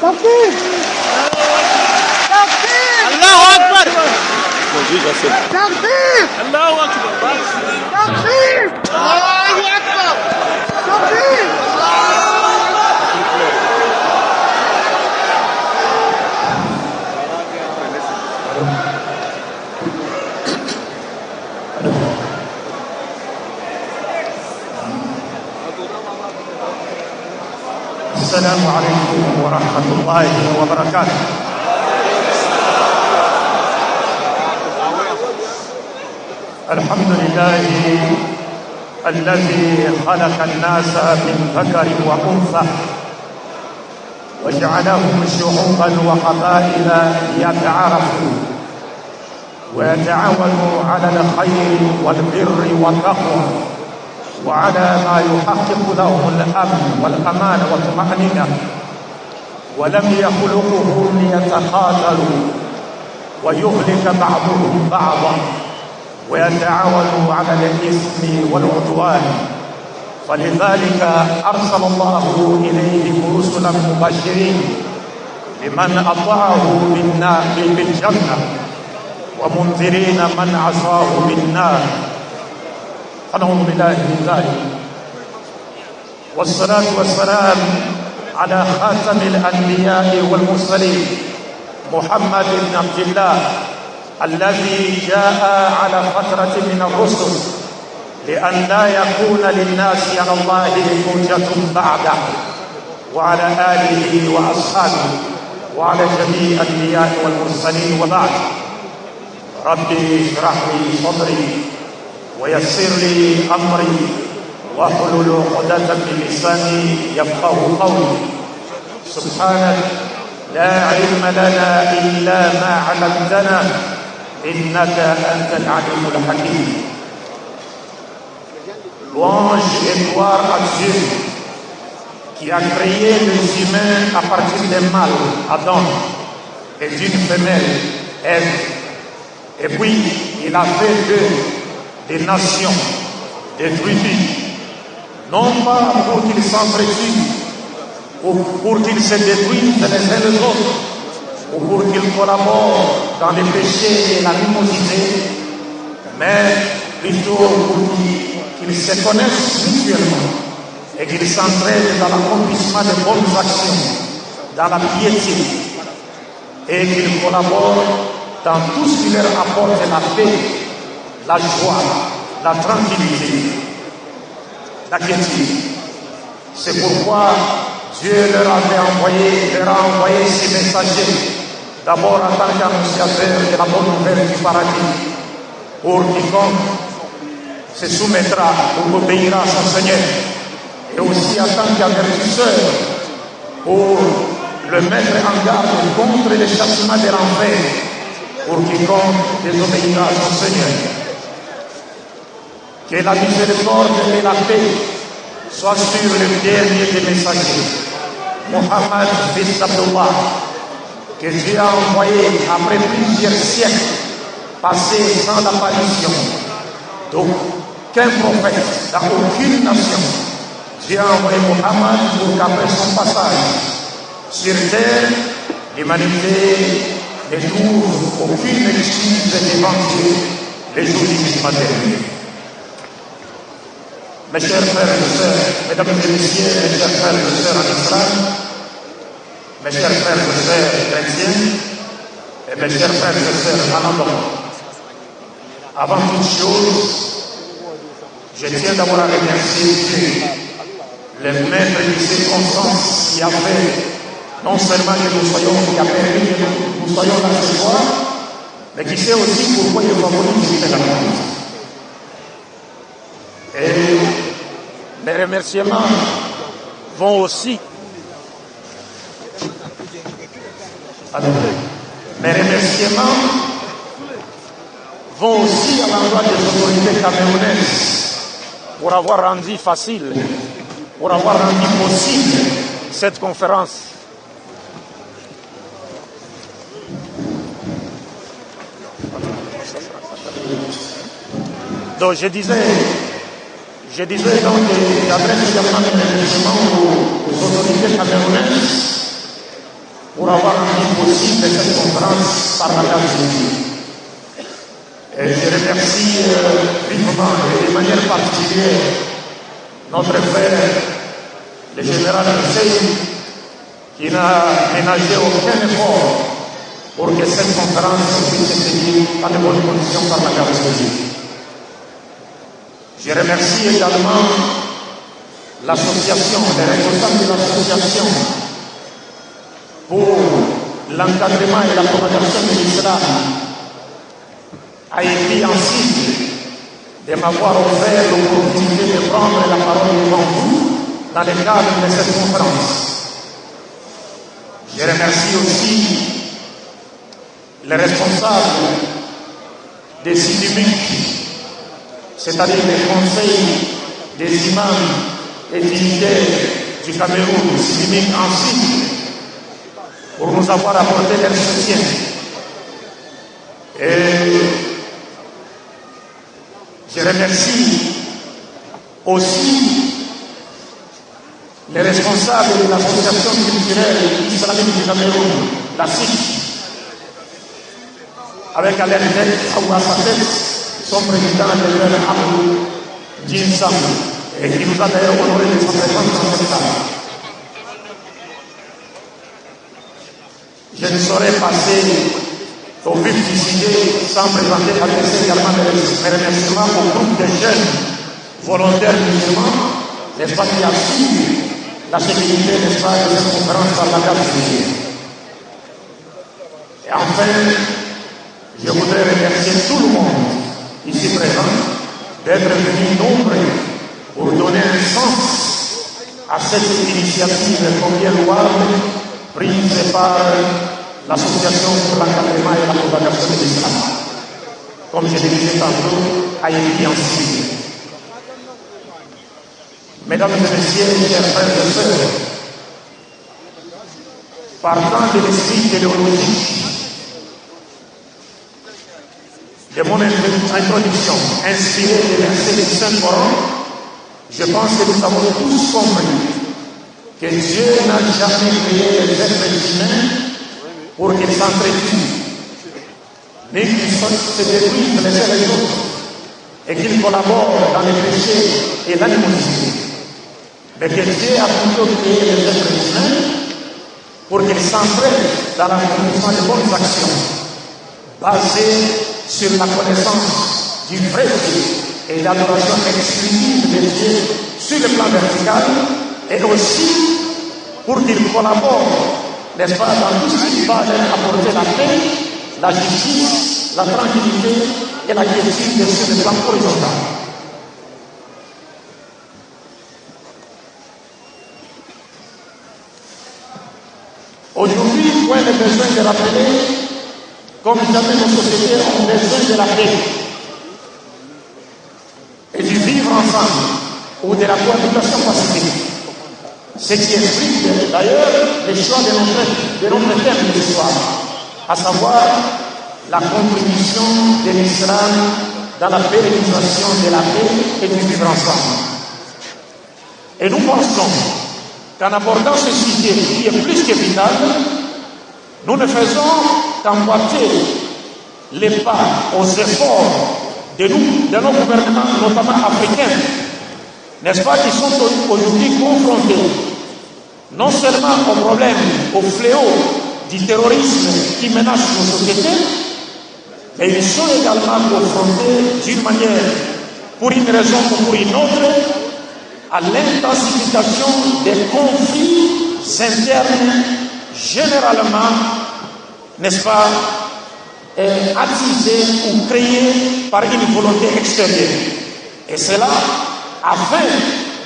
Takbir! Takbir! Allahu Akbar! Takbir! Allahu Akbar! Takbir! Allahu Akbar! Takbir! السلام عليكم ورحمة الله وبركاته. الحمد لله الذي خلق الناس من ذكر وأنثى وجعلهم شعوبا وقبائل ليتعارفوا ويتعاونوا على الخير والبر والتقوى وعلى ما يحقق لهم الأمن والأمان والطمأنينة، ولم يخلقهم ليتقاتلوا ويهلك بعضهم بعضا ويتعاونوا على الإثم والعدوان، فلذلك أرسل الله إليهم رسلا مبشرين لمن أطاعه بالجنة ومنذرين من عصاه بالنار. نعوذ بالله من ذلك، والصلاة والسلام على خاتم الأنبياء والمرسلين محمد بن عبد الله الذي جاء على فترة من الرسل لأن لا يكون للناس على الله حجة بعده، وعلى آله وأصحابه وعلى جميع الأنبياء والمرسلين، وبعد. ربي اشرح لي صدري ويسر لي أمري واحلل عقدة من لساني يفقه قولي. سبحانك لا علم لنا إلا ما علمتنا إنك أنت العليم الحكيم. Louange et gloire à Dieu qui a créé les humains à partir des mâles, Adam, et d'une femelle, Ève. Et puis, il a fait d'eux des nations, des tribus, non pas pour qu'ils s'entretuent ou pour qu'ils se détruisent les uns les autres, ou pour qu'ils collaborent dans les péchés et l'animosité, mais plutôt pour qu'ils se connaissent mutuellement et qu'ils s'entraident dans l'accomplissement de bonnes actions, dans la piété, et qu'ils collaborent dans tout ce qui leur apporte la paix, la joie, la tranquillité, la quiétude. C'est pourquoi Dieu leur a envoyé ces messagers, d'abord en tant qu'annonciateurs de la bonne nouvelle du paradis, pour quiconque se soumettra ou obéira à son Seigneur, et aussi en tant qu'avertisseur pour le mettre en garde contre les châtiments de l'enfer, pour quiconque désobéira à son Seigneur. Que la miséricorde et la paix soient sur le dernier des messagers, Mohammed fils d'Abdullah, que Dieu a envoyé après plusieurs siècles passés sans l'apparition d'aucun prophète dans aucune nation. Dieu a envoyé Mohammed pour qu'après son passage sur terre, l'humanité ne trouve aucune excuse devant Dieu les jours du jugement dernier. Mes chers frères et sœurs, mesdames et messieurs, mes chers frères et sœurs en islam, mes chers frères et sœurs chrétiens, et mes chers frères et sœurs en Adam, avant toute chose, je tiens d'abord à remercier Dieu, le maître des circonstances qui a fait non seulement que nous soyons, qui a permis que nous soyons dans ce soir, mais qui sait aussi pourquoi il favorise la vie. Et mes remerciements vont aussi à l'endroit des autorités camerounaises pour avoir rendu facile, pour avoir rendu possible cette conférence. Donc je disais donc, j'adresse également mes remerciements aux autorités camerounaises pour avoir rendu possible cette conférence par la grâce de Dieu. Et je remercie vivement et de manière particulière notre frère, le général Hussein, qui n'a ménagé aucun effort pour que cette conférence puisse se tenir dans de bonnes conditions par la grâce de Dieu. Je remercie également l'association, les responsables de l'association pour l'encadrement et la propagation de l'islam, a été ainsi de m'avoir offert l'opportunité de prendre la parole devant vous dans le cadre de cette conférence. Je remercie aussi les responsables des SIDIMIC, c'est-à-dire les conseils des imams et dignitaires du Cameroun, SIDIMIC ainsi, pour nous avoir apporté leur soutien. Et je remercie aussi les responsables de l'association culturelle islamique du Cameroun, la SIC, avec à leur tête, ou à sa tête, son président, le frère Abdou Djin Sam, et qui nous a d'ailleurs honoré de sa présence dans cette salle. Je ne saurais passer au vif du sujet sans présenter adresser également mes remerciements au groupe de jeunes volontaires musulmans, n'est-ce pas, qui assurent la sécurité, n'est-ce pas, de cette conférence par la grâce de Dieu. Et enfin, je voudrais remercier tout le monde ici présent d'être venus nombreux pour donner un sens à cette initiative combien louable prise par l'association pour l'encadrement et la propagation de l'islam. Comme je le disais tantôt, a été ensuite. Mesdames et messieurs, chers frères et sœurs, partant de l'esprit téléologique de mon introduction, inspirée des versets du Saint-Coran, je pense que nous avons tous compris que Dieu n'a jamais créé les êtres humains pour qu'ils s'entretuent, mais qu'ils se détruisent les uns les autres et qu'ils collaborent dans les péchés et l'animosité. Mais que Dieu a plutôt créé les êtres humains pour qu'ils s'entraînent dans l'accomplissement de bonnes actions basées sur la connaissance du vrai Dieu et l'adoration exclusive de Dieu sur le plan vertical, et aussi pour qu'ils collaborent, n'est-ce pas, dans tout ce qui va leur apporter la paix, la justice, la tranquillité et la quiétude sur le plan horizontal. Aujourd'hui, point de besoin de rappeler, comme jamais nos sociétés ont besoin de la paix et du vivre ensemble ou de la cohabitation pacifique. Ce qui explique d'ailleurs les choix de notre thème de l'histoire, à savoir la contribution de l'islam dans la pérennisation de la paix et du vivre ensemble. Et nous pensons qu'en abordant ce sujet qui est plus que vital, nous ne faisons qu'emboîter les pas aux efforts de nos gouvernements, notamment africains, n'est-ce pas, qui sont aujourd'hui confrontés non seulement au problème, au fléau du terrorisme qui menace nos sociétés, mais ils sont également confrontés d'une manière, pour une raison ou pour une autre, à l'intensification des conflits internes, généralement, n'est-ce pas, attisés ou créés par une volonté extérieure. Et cela afin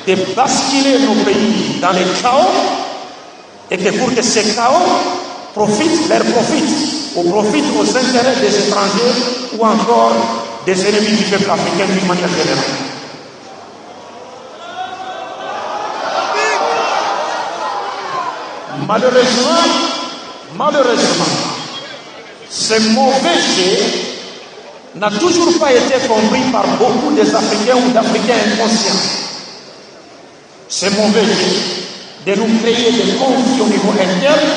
de basculer nos pays dans le chaos, et que pour que ce chaos leur profite, ou profite aux intérêts des étrangers ou encore des ennemis du peuple africain d'une manière générale. Malheureusement, ce mauvais jet n'a toujours pas été compris par beaucoup des Africains ou d'Africains inconscients. Ce mauvais jet de nous créer des conflits au niveau interne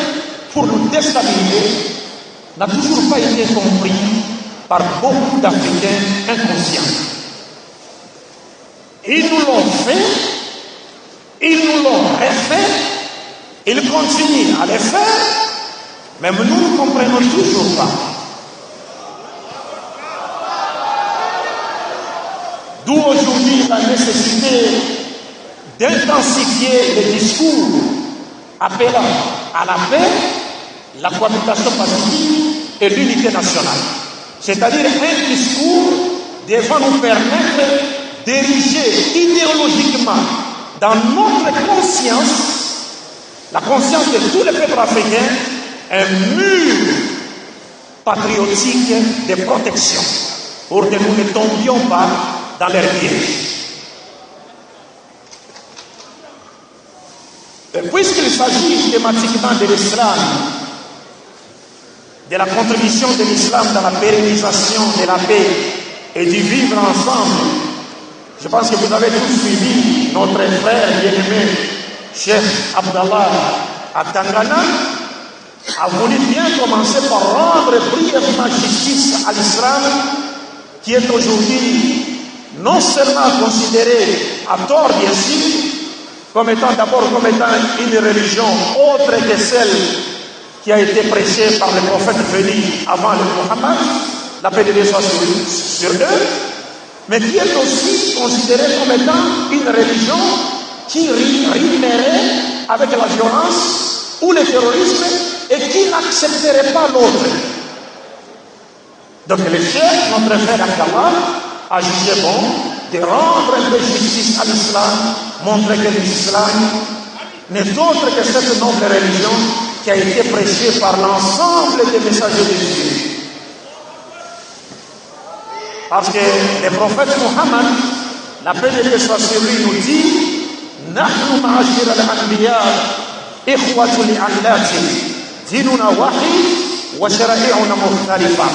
pour nous déstabiliser n'a toujours pas été compris par beaucoup d'Africains inconscients. Ils nous l'ont fait, ils nous l'ont refait, ils continuent à le faire, mais nous ne comprenons toujours pas. D'où aujourd'hui la nécessité d'intensifier les discours appelant à la paix, la cohabitation pacifique et l'unité nationale. C'est-à-dire un discours devant nous permettre d'ériger idéologiquement dans notre conscience, la conscience de tous les peuples africains, un mur patriotique de protection pour que nous ne tombions pas dans leurs pièges. Puisqu'il s'agit thématiquement de l'islam, de la contribution de l'islam dans la pérennisation de la paix et du vivre ensemble, je pense que vous avez tous suivi notre frère bien-aimé, Cheikh Abdallah Atangana, a voulu bien commencer par rendre brièvement justice à l'islam, qui est aujourd'hui non seulement considéré à tort, bien sûr, comme étant une religion autre que celle qui a été prêchée par le prophète venu avant le Muhammad, la paix de Dieu soit sur eux, mais qui est aussi considérée comme étant une religion qui rimerait avec la violence ou le terrorisme et qui n'accepterait pas l'autre. Donc le chef, notre frère Abdallah, a jugé bon de rendre un peu justice à l'islam, montrer que l'islam n'est autre que cette noble religion qui a été prêchée par l'ensemble des messagers de Dieu. Parce que le prophète Muhammad, la paix de Dieu soit sur lui, nous dit Nahnu ma'ashir al-anbiya ikhwatu li'allati dinuna wahid wa shara'i'una mukhtalifa.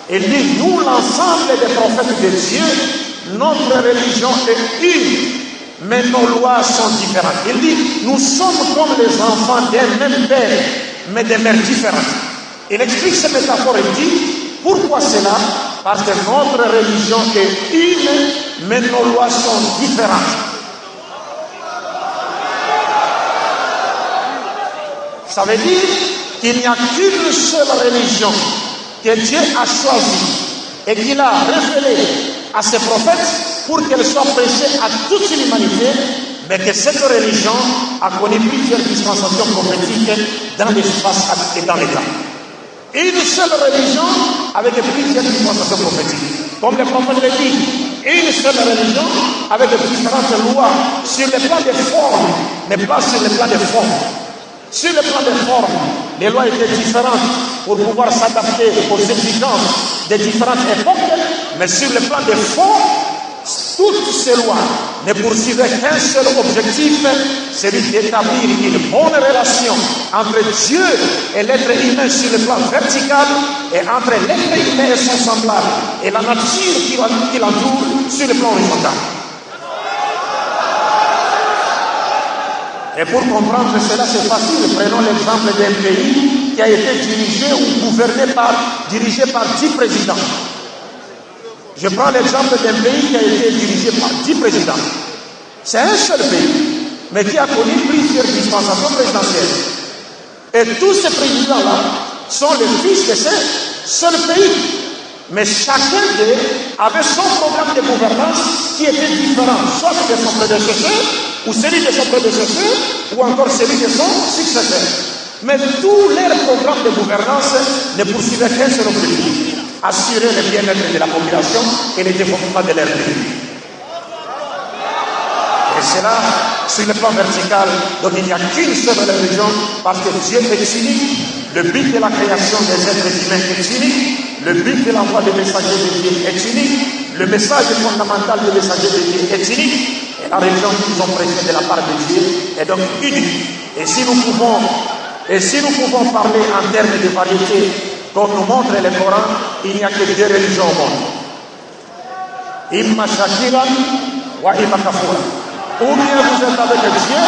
Il dit, nous, l'ensemble des prophètes de Dieu, notre religion est une, mais nos lois sont différentes. Il dit, nous sommes comme les enfants d'un même père, mais des mères différentes. Il explique cette métaphore, il dit, pourquoi cela? Parce que notre religion est une, mais nos lois sont différentes. Ça veut dire qu'il n'y a qu'une seule religion que Dieu a choisi et qu'il a révélé à ses prophètes pour qu'elle soit prêchée à toute l'humanité, mais que cette religion a connu plusieurs dispensations prophétiques dans l'espace et dans les temps. Une seule religion avec plusieurs dispensations prophétiques. Comme le prophète le dit, une seule religion avec différentes lois sur le plan des formes, mais pas sur le plan des formes. Sur le plan des formes, les lois étaient différentes pour pouvoir s'adapter aux exigences des différentes époques, mais sur le plan des fonds, toutes ces lois ne poursuivaient qu'un seul objectif, celui d'établir une bonne relation entre Dieu et l'être humain sur le plan vertical et entre l'être humain et son semblable et la nature qui l'entoure sur le plan horizontal. Et pour comprendre cela, c'est facile. Prenons l'exemple d'un pays qui a été dirigé ou dirigé par 10 présidents. Je prends l'exemple d'un pays qui a été dirigé par 10 présidents. C'est un seul pays, mais qui a connu plusieurs dispensations présidentielles. Et tous ces présidents-là sont les fils de ce seul pays. Mais chacun d'eux avait son programme de gouvernance qui était différent, soit de son prédécesseur, ou celui de son prédécesseur, ou encore celui de son successeur. Mais tous leurs programmes de gouvernance ne poursuivaient qu'un seul objectif, assurer le bien-être de la population et le développement de leur pays. Et cela, sur le plan vertical, donc il n'y a qu'une seule religion, parce que Dieu est unique, le but de la création des êtres humains est unique, le but de l'envoi des messagers de Dieu est unique, le message fondamental des messagers de Dieu est unique, et la religion qu'ils ont prêchée de la part de Dieu est donc unique. Et si nous pouvons parler en termes de variété, comme nous montre le Coran, il n'y a que 2 religions au monde. Imma shakiran wa imma kafura. Ou bien vous êtes avec Dieu,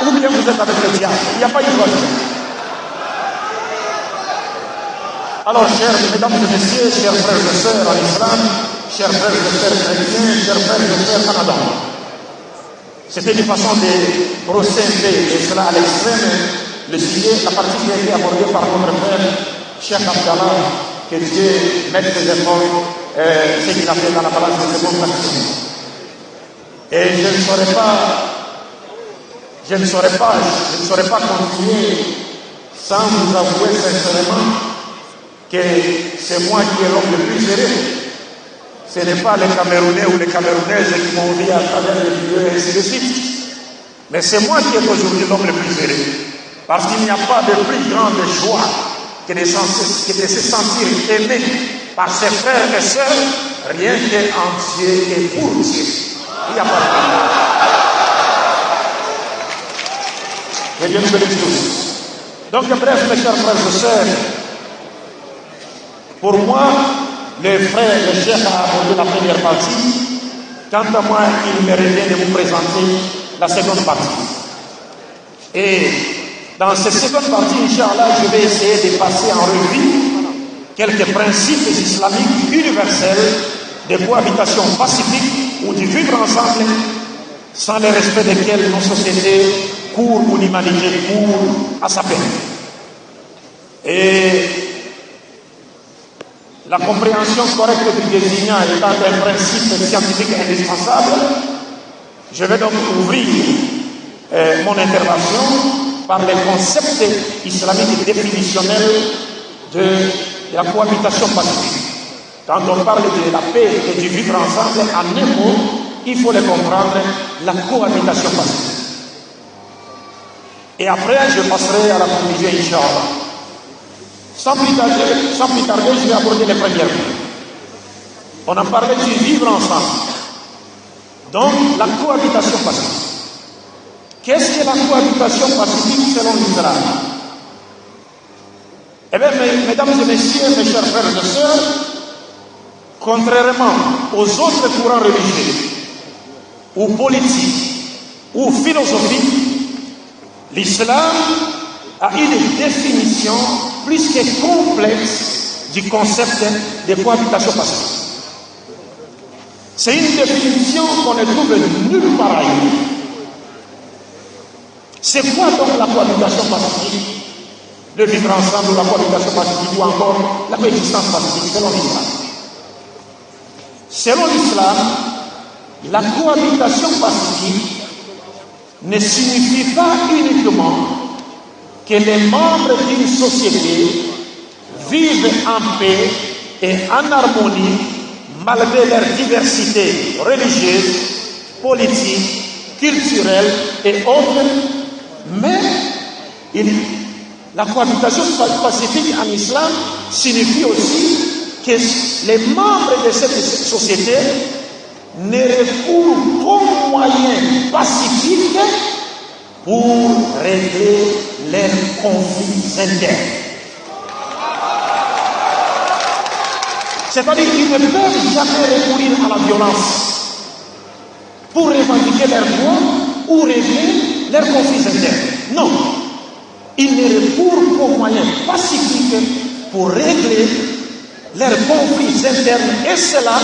ou bien vous êtes avec le diable. Il n'y a pas une voie. Alors, chers mesdames et messieurs, chers frères et sœurs en islam, chers frères et sœurs chrétiens, chers frères et sœurs canadiens, c'était une façon de brosser et cela à l'extrême le sujet, la partie qui a été abordée par notre frère, Cheikh Abdallah, que Dieu mette ses efforts, ce qu'il a fait dans la balance de ses bonnes actions. Et je ne saurais pas continuer sans vous avouer sincèrement que c'est moi qui est l'homme le plus heureux. Ce n'est pas les Camerounais ou les Camerounaises qui m'ont dit à travers les vidéos et ainsi de suite. Mais c'est moi qui est aujourd'hui l'homme le plus heureux. Parce qu'il n'y a pas de plus grande joie que de se sentir aimé par ses frères et sœurs, rien qu'en Dieu et pour Dieu. Il n'y a pas de plus. Que Dieu nous bénisse tous. Donc, bref, mes chers frères et sœurs, pour moi, le frère, le chef a abordé la première partie. Quant à moi, il me revient de vous présenter la seconde partie. Et dans cette seconde partie, Inch'Allah, je vais essayer de passer en revue quelques principes islamiques universels de cohabitation pacifique ou du vivre ensemble sans le respect desquels nos sociétés courent ou l'humanité court à sa peine. Et la compréhension correcte du désignant étant un principe scientifique indispensable, je vais donc ouvrir mon intervention par les concepts islamiques définitionnels de la cohabitation pacifique. Quand on parle de la paix et du vivre ensemble, en un mot, il faut les comprendre, la cohabitation pacifique. Et après, je passerai à la conclusion, Inch'Allah. Sans plus tarder, je vais aborder les premières points. On a parlé du vivre ensemble. Donc, la cohabitation pacifique. Qu'est-ce que la cohabitation pacifique selon l'islam? Eh bien, mesdames et messieurs, mes chers frères et sœurs, contrairement aux autres courants religieux, ou politiques, ou philosophiques, l'islam a une définition plus que complexe du concept de cohabitation pacifique. C'est une définition qu'on ne trouve nulle part ailleurs. C'est quoi donc la cohabitation pacifique? Le vivre ensemble ou la cohabitation pacifique ou encore la coexistence pacifique selon l'islam. Selon l'islam, la cohabitation pacifique ne signifie pas uniquement que les membres d'une société vivent en paix et en harmonie malgré leur diversité religieuse, politique, culturelle et autres, mais la cohabitation pacifique en islam signifie aussi que les membres de cette société ne recourent qu'aux moyens pacifiques pour régler leurs conflits internes. C'est-à-dire qu'ils ne peuvent jamais recourir à la violence pour revendiquer leurs droits ou régler leurs conflits internes. Non. Ils ne recourent qu'aux moyens pacifiques pour régler leurs conflits internes, et cela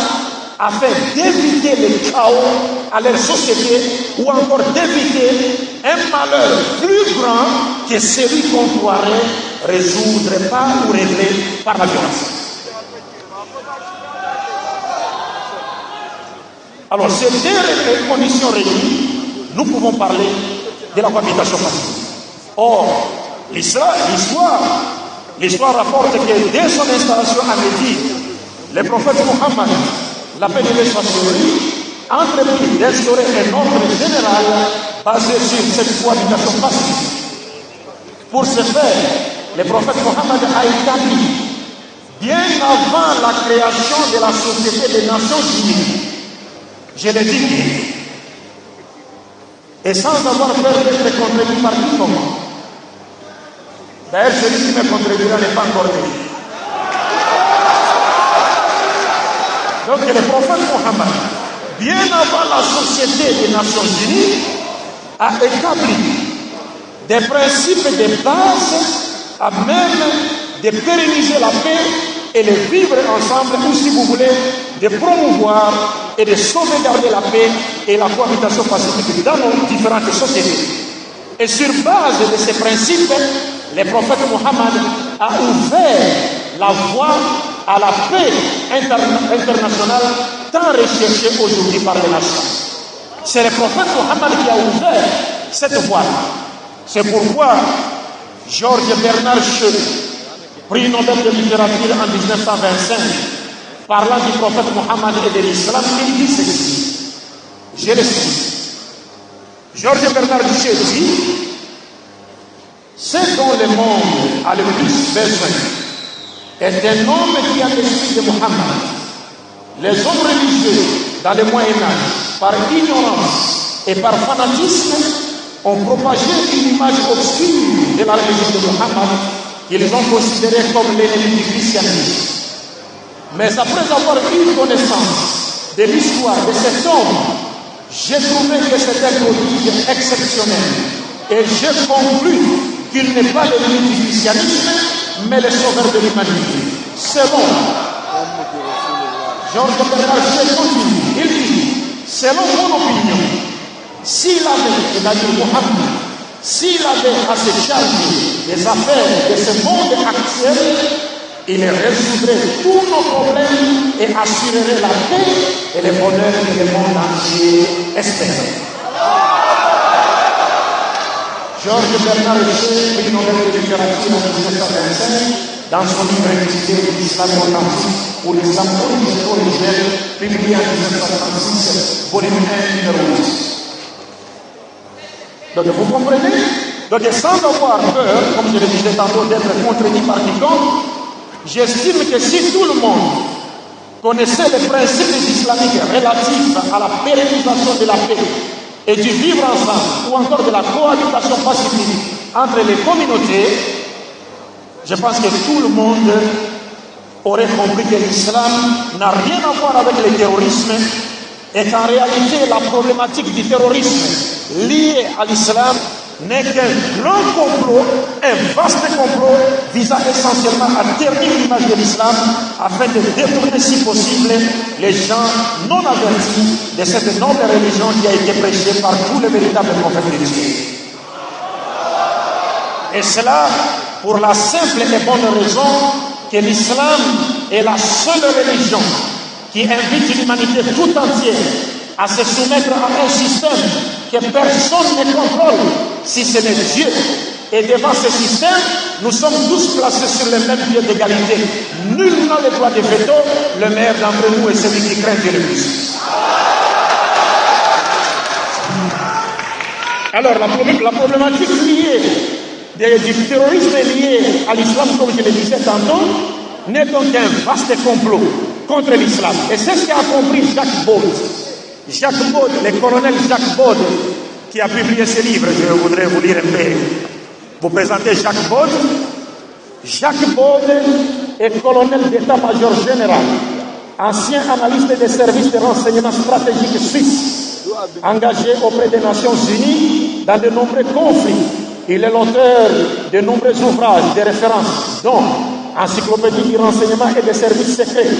afin d'éviter le chaos à leur société ou encore d'éviter un malheur plus grand que celui qu'on pourrait résoudre par ou régler par la violence. Alors, ces deux conditions réunies, nous pouvons parler de la cohabitation pacifique. Or, l'histoire rapporte que dès son installation à Médine, le prophète Mohammed, la paix de Dieu soit sur lui, a entrepris d'instaurer un ordre général basé sur cette cohabitation pacifique. Pour ce faire, le prophète Mohammed a établi, bien avant la création de la Société des Nations Unies, je l'ai dit, et sans avoir peur d'être contredit par quiconque. D'ailleurs, celui qui me contredira n'est pas encore né. Donc, le prophète Mohammed, bien avant la Société des Nations Unies, a établi des principes de base à même de pérenniser la paix et de vivre ensemble, ou si vous voulez, de promouvoir et de sauvegarder la paix et la cohabitation pacifique dans nos différentes sociétés. Et sur base de ces principes, le prophète Mohammed a ouvert la voie à la paix internationale tant recherchée aujourd'hui par les nations. C'est le prophète Mohammed qui a ouvert cette voie. C'est pourquoi Georges Bernard Shaw, prix Nobel de littérature en 1925, parlant du prophète Mohammed et de l'islam, il dit ceci. Je le cite. Georges Bernard Shaw dit: ce dont le monde a le plus besoin est un homme qui a l'esprit de Mohammed. Les hommes religieux dans le Moyen-Âge, par ignorance et par fanatisme, ont propagé une image obscure de la religion de Mohammed qu'ils ont considérée comme l'ennemi du christianisme. Mais après avoir eu connaissance de l'histoire de cet homme, j'ai trouvé que c'était un prodige exceptionnel et j'ai conclu qu'il n'est pas l'ennemi du christianisme, mais le sauveur de l'humanité. Selon Georges Bernard Shaw continue, il dit: selon mon opinion, s'il avait, c'est-à-dire Mohammed, s'il avait à se charger des affaires de ce monde actuel, il résoudrait tous nos problèmes et assurerait la paix et le bonheur que le monde entier espère. Georges Bernard Shaw, prix Nobel de littérature en 1925, dans son livre intitulé L'Islam authentique ou l'Islam originel, publié en 1936, volume 1, numéro 8. Donc vous comprenez? Donc sans avoir peur, comme je le disais tantôt, d'être contredit par quiconque, j'estime que si tout le monde connaissait les principes islamiques relatifs à la pérennisation de la paix et du vivre ensemble, ou encore de la cohabitation pacifique entre les communautés, je pense que tout le monde aurait compris que l'islam n'a rien à voir avec le terrorisme et qu'en réalité la problématique du terrorisme liée à l'islam n'est qu'un grand complot, un vaste complot visant essentiellement à ternir l'image de l'islam afin de détourner si possible les gens non avertis de cette noble religion qui a été prêchée par tous les véritables prophètes de Dieu. Et cela pour la simple et bonne raison que l'islam est la seule religion qui invite l'humanité tout entière à se soumettre à un système que personne ne contrôle, si ce n'est Dieu. Et devant ce système, nous sommes tous placés sur le même pied d'égalité. Nul n'a le droit de veto, le meilleur d'entre nous est celui qui craint Dieu le plus. Alors, la problématique liée du terrorisme lié à l'islam, comme je le disais tantôt, n'est donc qu'un vaste complot contre l'islam. Et c'est ce qu'a compris Jacques Baud. Jacques Baud, le colonel Jacques Baud, qui a publié ce livre, je voudrais vous lire un peu, vous présenter Jacques Baud. Jacques Baud est colonel d'état-major général, ancien analyste des services de renseignement stratégique suisse, engagé auprès des Nations Unies dans de nombreux conflits. Il est l'auteur de nombreux ouvrages de référence, dont Encyclopédie du renseignement et des services secrets,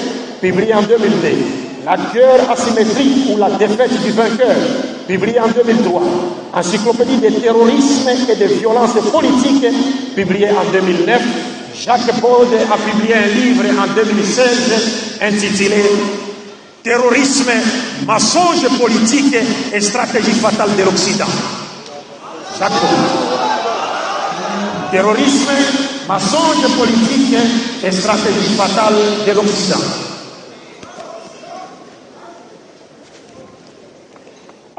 publié en 2002, La guerre asymétrique ou la défaite du vainqueur, publié en 2003, Encyclopédie des terrorismes et des violences politiques, publié en 2009. Jacques Baud a publié un livre en 2016 intitulé Terrorisme, mensonge politique et stratégie fatale de l'Occident. Jacques Baud. Terrorisme, mensonge politique et stratégie fatale de l'Occident.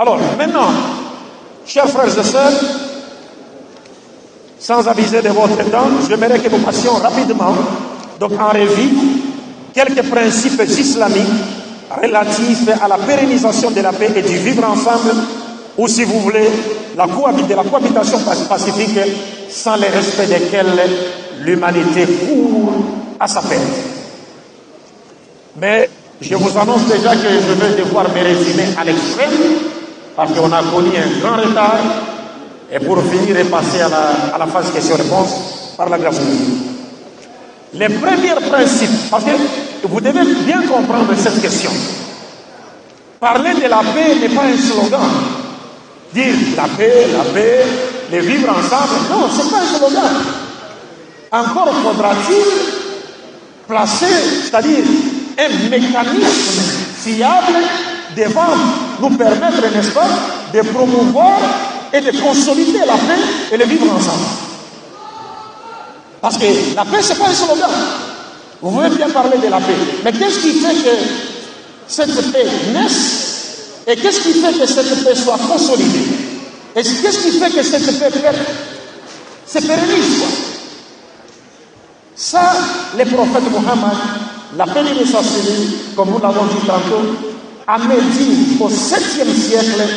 Alors, maintenant, chers frères et sœurs, sans aviser de votre temps, j'aimerais que nous passions rapidement, donc en revue, quelques principes islamiques relatifs à la pérennisation de la paix et du vivre ensemble, ou si vous voulez, de la cohabitation pacifique, sans le respect desquels l'humanité court à sa perte. Mais je vous annonce déjà que je vais devoir me résumer à l'extrême, parce qu'on a connu un grand retard, et pour finir et passer à la phase question-réponse, par la grâce de Dieu. Les premiers principes, parce que vous devez bien comprendre cette question. Parler de la paix n'est pas un slogan. Dire la paix, les vivre ensemble, non, ce n'est pas un slogan. Encore faudra-t-il placer, c'est-à-dire un mécanisme fiable devant nous permettre, n'est-ce pas, de promouvoir et de consolider la paix et le vivre ensemble. Parce que la paix, ce n'est pas un slogan. Vous pouvez bien parler de la paix. Mais qu'est-ce qui fait que cette paix naisse et qu'est-ce qui fait que cette paix soit consolidée? Et qu'est-ce qui fait que cette paix se pérennise? Ça, le prophète Mohammed, la paix de sa cellule, comme nous l'avons dit tantôt, à Médine, au 7e siècle,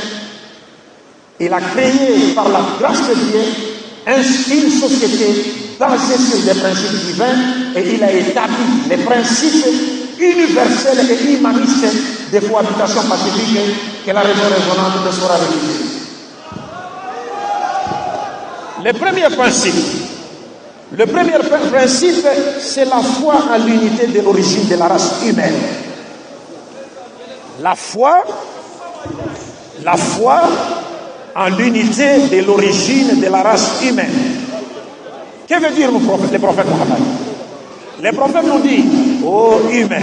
il a créé par la grâce de Dieu une société basée sur des principes divins et il a établi les principes universels et humanistes de cohabitation pacifique que la raison raisonnable ne saura réaliser. Le premier principe, c'est la foi en l'unité de l'origine de la race humaine. La foi en l'unité de l'origine de la race humaine. Que veut dire le prophète Mohammed? Le prophète nous dit, ô humain,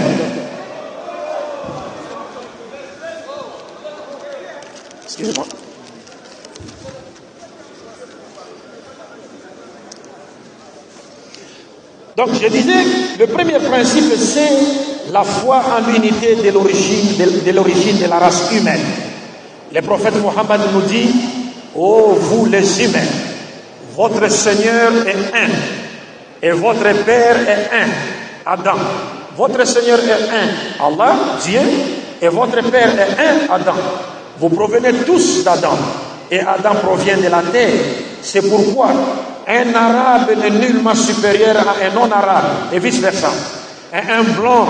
excusez-moi. Donc je disais, le premier principe, c'est la foi en l'unité de l'origine de la race humaine. Le prophète Mohammed nous dit, ô vous les humains, votre Seigneur est un, et votre Père est un, Adam. Votre Seigneur est un, Allah, Dieu, et votre Père est un, Adam. Vous provenez tous d'Adam, et Adam provient de la terre. C'est pourquoi un arabe n'est nullement supérieur à un non-arabe, et vice-versa. Un blanc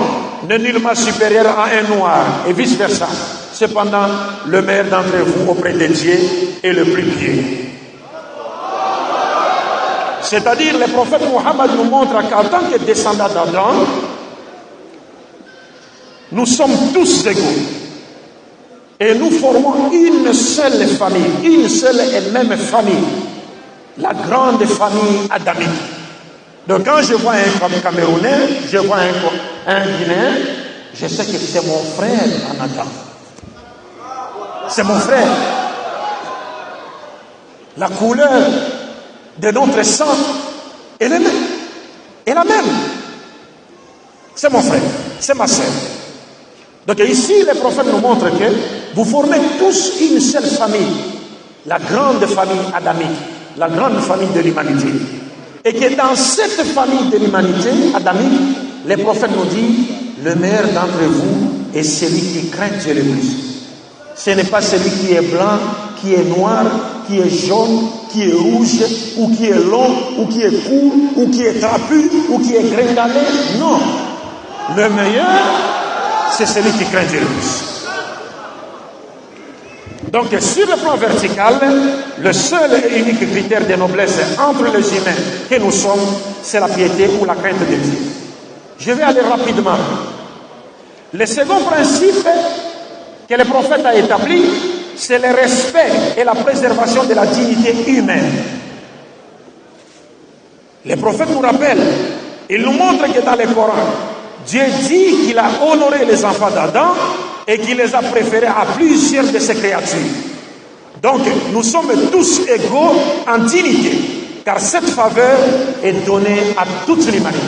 n'est nullement supérieur à un noir, et vice-versa. Cependant, le meilleur d'entre vous auprès de Dieu est le plus pieux. C'est-à-dire, le prophète Mohammed nous montre qu'en tant que descendants d'Adam, nous sommes tous égaux. Et nous formons une seule famille, une seule et même famille. La grande famille adamique. Donc quand je vois un Camerounais, je vois un Guinéen, je sais que c'est mon frère en Adam. C'est mon frère. La couleur de notre sang est la même. C'est mon frère, c'est ma sœur. Donc ici, le prophète nous montre que vous formez tous une seule famille, la grande famille adamique, la grande famille de l'humanité. Et que dans cette famille de l'humanité adamique, le prophète nous dit, le meilleur d'entre vous est celui qui craint Dieu le plus. Ce n'est pas celui qui est blanc, qui est noir, qui est jaune, qui est rouge, ou qui est long, ou qui est court, ou qui est trapu, ou qui est gringalé. Non. Le meilleur, c'est celui qui craint Dieu le plus. Donc, sur le plan vertical, le seul et unique critère de noblesse entre les humains que nous sommes, c'est la piété ou la crainte de Dieu. Je vais aller rapidement. Le second principe que le prophète a établi, c'est le respect et la préservation de la dignité humaine. Le prophète nous rappelle, il nous montre que dans le Coran, Dieu dit qu'il a honoré les enfants d'Adam et qu'il les a préférés à plusieurs de ses créatures. Donc, nous sommes tous égaux en dignité, car cette faveur est donnée à toute l'humanité.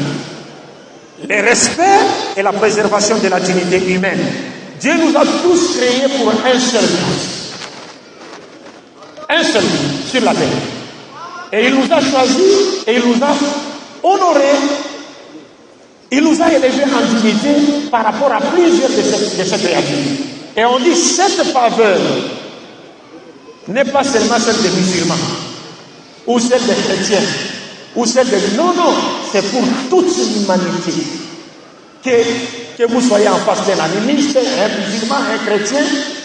Le respect et la préservation de la dignité humaine. Dieu nous a tous créés pour un seul but. Un seul but sur la terre. Et il nous a choisis et il nous a honorés. Il nous a élevés en dignité par rapport à plusieurs de ces créatures. Et on dit cette faveur n'est pas seulement celle des musulmans, ou celle des chrétiens, ou celle des... Non, c'est pour toute l'humanité. Que vous soyez en face d'un animiste, un musulman, un chrétien,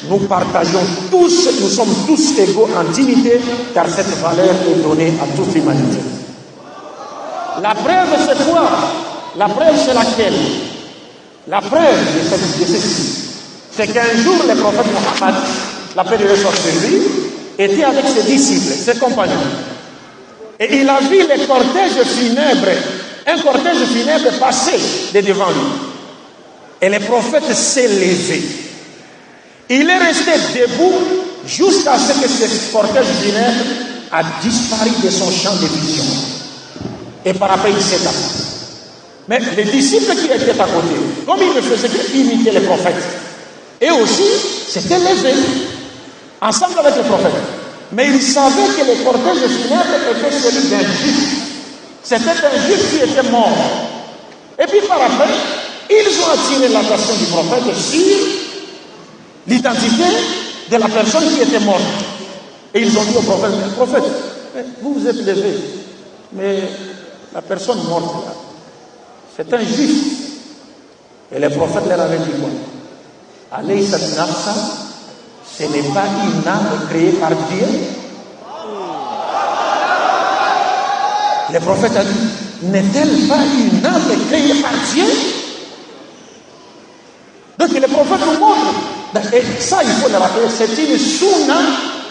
nous partageons tous, nous sommes tous égaux en dignité, car cette valeur est donnée à toute l'humanité. La preuve, c'est quoi? La preuve, c'est laquelle? La preuve de ceci, c'est qu'un jour, le prophète Mohammed, la paix de Dieu soit sur lui, était avec ses disciples, ses compagnons. Et il a vu les cortèges funèbres, un cortège funèbre passer de devant lui. Et le prophète s'est levé. Il est resté debout jusqu'à ce que ce cortège funèbre a disparu de son champ de vision. Et par après, il s'est assis. Mais les disciples qui étaient à côté, comme ils ne faisaient qu'imiter les prophètes, et aussi s'étaient levés ensemble avec le prophète. Mais ils savaient que le cortège funèbre était celui d'un juif. C'était un juif qui était mort. Et puis par après, ils ont attiré l'attention du prophète sur l'identité de la personne qui était morte. Et ils ont dit au prophète, prophète, vous vous êtes levé, mais la personne morte là, c'est un juif. Et le prophète leur avait dit quoi? Allez, cette nafsa, ce n'est pas une âme créée par Dieu. Le prophète a dit, n'est-elle pas une âme créée par Dieu? Donc le prophète nous montre, et ça il faut le rappeler, c'est une sunna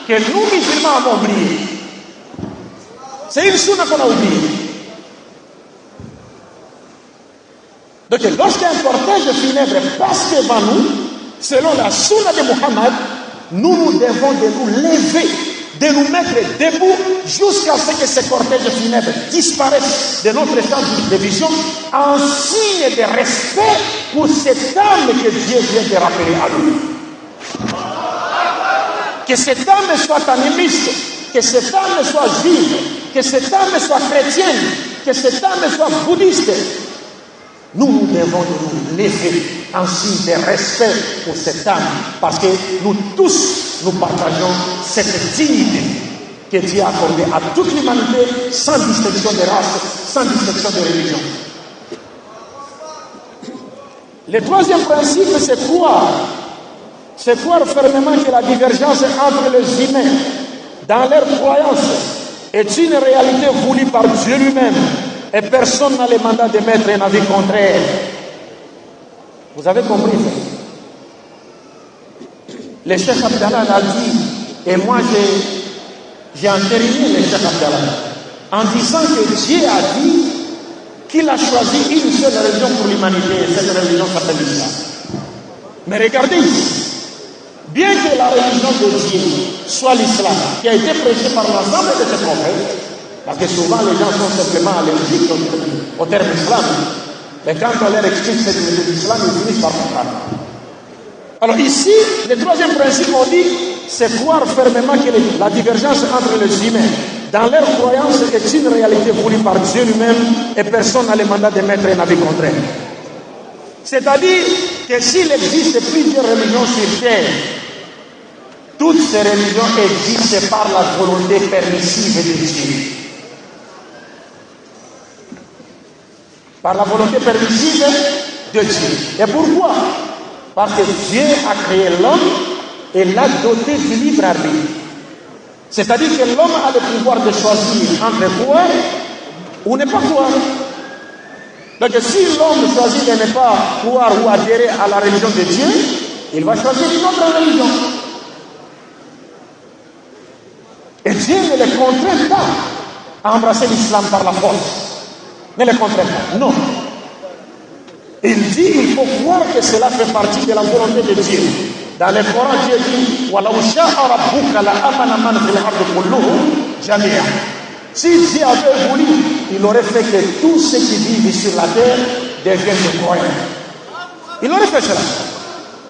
que nous musulmans avons oubliée. C'est une sunna qu'on a oubliée. Donc lorsqu'un cortège funèbre passe devant nous, selon la sunna de Muhammad, nous devons de nous lever, de nous mettre debout jusqu'à ce que ce cortège funèbre disparaisse de notre champ de vision en signe de respect pour cette âme que Dieu vient de rappeler à nous. Que cette âme soit animiste, que cette âme soit juive, que cette âme soit chrétienne, que cette âme soit bouddhiste. Nous devons nous lever en signe de respect pour cette âme, parce que nous tous, nous partageons cette dignité que Dieu a accordée à toute l'humanité, sans distinction de race, sans distinction de religion. Le troisième principe, c'est croire. C'est croire fermement que la divergence entre les humains dans leur croyance est une réalité voulue par Dieu lui-même. Et personne n'a le mandat de mettre un avis contraire. Vous avez compris ça? Le Cheikh Abdallah a dit, et moi j'ai entériné le Cheikh Abdallah, en disant que Dieu a dit qu'il a choisi une seule religion pour l'humanité, et cette religion s'appelle l'Islam. Mais regardez ici, bien que la religion de Dieu soit l'Islam, qui a été prêché par l'ensemble de ses prophètes, parce que souvent les gens sont simplement allergiques au terme islam. Mais quand on leur explique ce que l'islam, ils finissent par comprendre. Alors ici, le troisième principe, on dit, c'est croire fermement que la divergence entre les humains dans leur croyance est une réalité voulue par Dieu lui-même et personne n'a le mandat de mettre un avis contraire. C'est-à-dire que s'il existe plusieurs religions sur terre, toutes ces religions existent par la volonté permissive de Dieu. Par la volonté permissive de Dieu. Et pourquoi? Parce que Dieu a créé l'homme et l'a doté du libre arbitre. C'est-à-dire que l'homme a le pouvoir de choisir entre croire ou ne pas croire. Donc si l'homme choisit de ne pas croire ou adhérer à la religion de Dieu, il va choisir une autre religion. Et Dieu ne le contraint pas à embrasser l'islam par la force. Ne le contraint pas. Non. Il dit il faut croire que cela fait partie de la volonté de Dieu. Dans le Coran, Dieu dit وَلَوْ شَاءَ رَبُّكَ لَآمَنَ مَنْ فِي الْأَرْضِ كُلُّهُمْ جَمِيعًا. Si Dieu avait voulu, il aurait fait que tous ceux qui vivent sur la terre deviennent des croyants. Il aurait fait cela.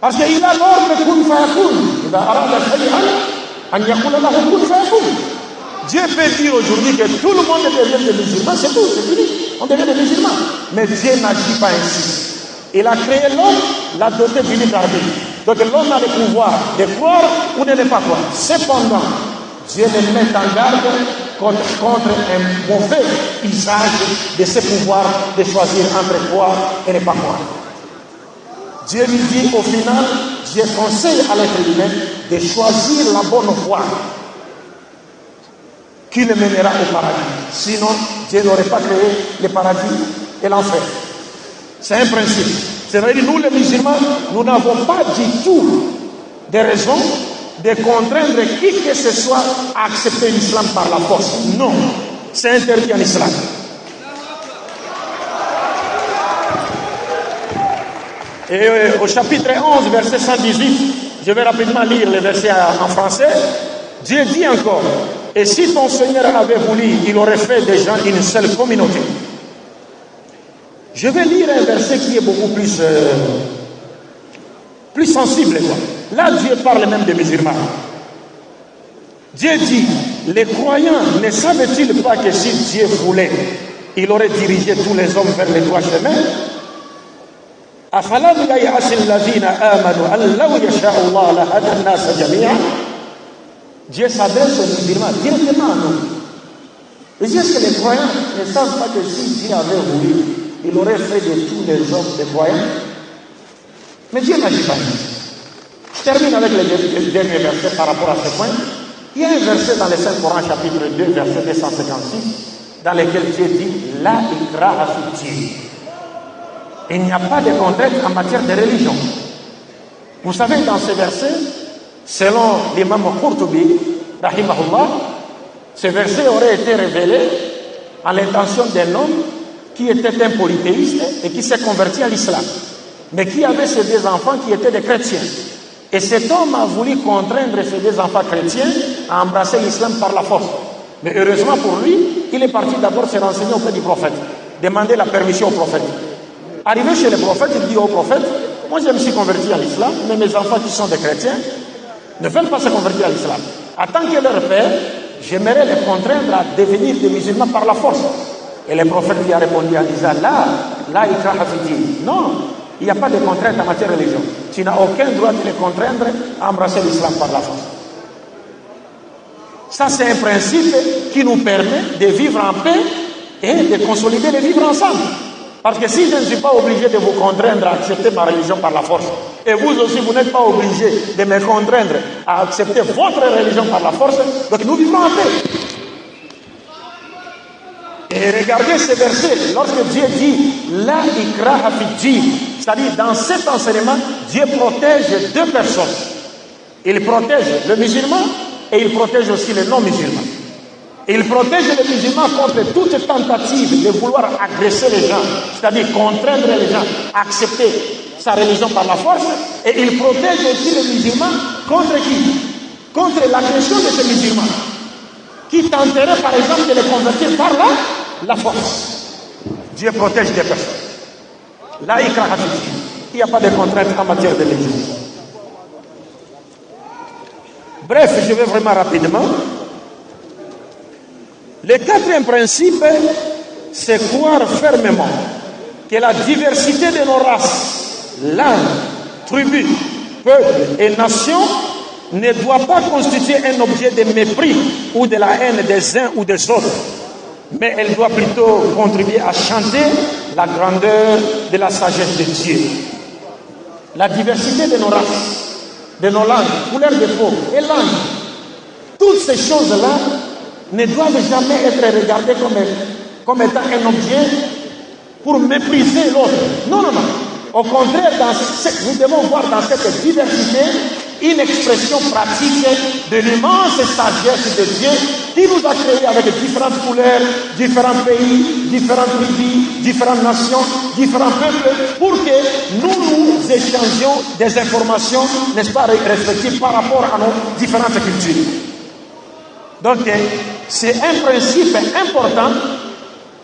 Parce qu'il a l'ordre de kun fayakun. إِذَا أَرَادَ شَيْئًا أَنْ يَقُولَ لَهُ كُن فَيَكُونُ. Dieu peut dire aujourd'hui que tout le monde devient des musulmans, c'est tout, c'est fini. On devient des musulmans. Mais Dieu n'agit pas ainsi. Il a créé l'homme, l'a doté du libre arbitre. Donc l'homme a le pouvoir de croire ou de ne pas croire. Cependant, Dieu le met en garde contre un mauvais usage de ce pouvoir de choisir entre croire et ne pas croire. Dieu lui dit au final, Dieu conseille à l'être humain de choisir la bonne voie qui le mènera au paradis. Sinon, Dieu n'aurait pas créé le paradis et l'enfer. C'est un principe. C'est-à-dire nous les musulmans, nous n'avons pas du tout de raison de contraindre qui que ce soit à accepter l'islam par la force. Non, c'est interdit en islam. Et au chapitre 11, verset 118, je vais rapidement lire les versets en français. Dieu dit encore, et si ton Seigneur avait voulu, il aurait fait des gens une seule communauté. Je vais lire un verset qui est beaucoup plus sensible. Là, Dieu parle même des musulmans. Dieu dit, les croyants ne savaient-ils pas que si Dieu voulait, il aurait dirigé tous les hommes vers les droits chemins? Dieu s'adresse aux musulmans directement à nous. Et est-ce que les croyants ne savent pas que si Dieu avait voulu, il aurait fait de tous les hommes des croyants? Mais Dieu n'a dit pas. Je termine avec les derniers versets par rapport à ce point. Il y a un verset dans le Saint-Coran, chapitre 2, verset 256, dans lequel Dieu dit « La ikraha fi din ». Il n'y a pas de contrainte en matière de religion. Vous savez, dans ce verset, selon l'imam Qurtubi, rahimahullah, ce verset aurait été révélé à l'intention d'un homme qui était un polythéiste et qui s'est converti à l'islam, mais qui avait ses deux enfants qui étaient des chrétiens. Et cet homme a voulu contraindre ses deux enfants chrétiens à embrasser l'islam par la force. Mais heureusement pour lui, il est parti d'abord se renseigner auprès du prophète, demander la permission au prophète. Arrivé chez le prophète, il dit au prophète, moi je me suis converti à l'islam, mais mes enfants qui sont des chrétiens ne veulent pas se convertir à l'islam. En tant que leur père, j'aimerais les contraindre à devenir des musulmans par la force. Et le prophète lui a répondu en disant, là, ikraha fi din. Non, il n'y a pas de contrainte en matière de religion. Tu n'as aucun droit de les contraindre à embrasser l'islam par la force. Ça, c'est un principe qui nous permet de vivre en paix et de consolider le vivre ensemble. Parce que si je ne suis pas obligé de vous contraindre à accepter ma religion par la force, et vous aussi, vous n'êtes pas obligé de me contraindre à accepter votre religion par la force, donc nous vivons en paix. Et regardez ce verset, lorsque Dieu dit « La ikraha fi din », c'est-à-dire dans cet enseignement, Dieu protège deux personnes. Il protège le musulman et il protège aussi les non-musulmans. Il protège les musulmans contre toute tentative de vouloir agresser les gens, c'est-à-dire contraindre les gens à accepter sa religion par la force. Et il protège aussi les musulmans contre qui? Contre l'agression de ces musulmans, qui tenteraient par exemple de les convertir par la force. Dieu protège des personnes. Là, il n'y a pas de contrainte en matière de religion. Bref, je vais vraiment rapidement. Le quatrième principe, c'est croire fermement que la diversité de nos races, langues, tribus, peuples et nations ne doit pas constituer un objet de mépris ou de la haine des uns ou des autres, mais elle doit plutôt contribuer à chanter la grandeur de la sagesse de Dieu. La diversité de nos races, de nos langues, couleurs de peau et langues, toutes ces choses-là ne doivent jamais être regardées comme étant un objet pour mépriser l'autre. Non, non, non. Au contraire, nous devons voir dans cette diversité une expression pratique de l'immense sagesse de Dieu qui nous a créés avec différentes couleurs, différents pays, différentes tribus, différentes nations, différents peuples, pour que nous échangions des informations, n'est-ce pas, respectives par rapport à nos différentes cultures. Donc, c'est un principe important